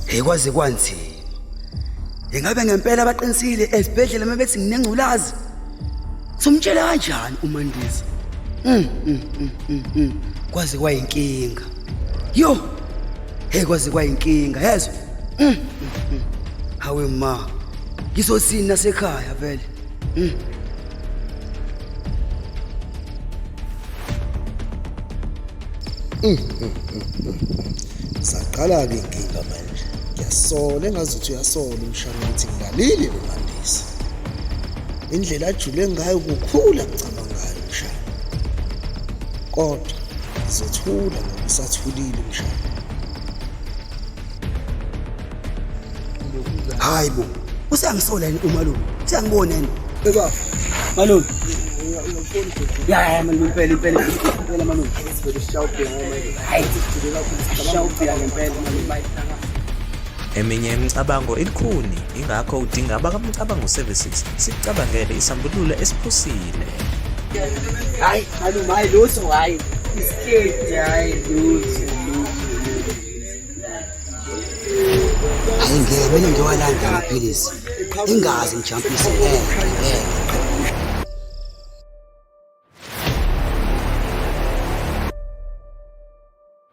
Hey kwaze kwanzima. Ingabe ngempela abaqinisile esibhedlela mabethi nginengculazi. Somtshela kanjani uMandisa? Kwaze kwayinkinga. Yo. Hey kwaze kwayinkinga, yezwa? Hawe ma. Ngizosini nasekhaya vele. Saqala ke inkinga manje. Ngiyasola engazuthi uyasola umshana ukuthi ngilalile uMandisa. Indlela ajule ngayo kukhula ngicabanga ngayo umshana. Kodwa ngizothula ngoba usathulile umshana. Hayibo. Usangisola yini umalume? Siyangibona yini? Baba. Malume. Ya impela malume. Eminye imicabango ilukhuni, ingakho udinga abakamcabango services sikucabangele isambululo esiphusile. Hayi, malume, hayi lutho, hayi. Isikhethi, hayi lutho. Ayingeke mina ngiyowalanda amaphilisi. Ingazi ngijampise ngeke.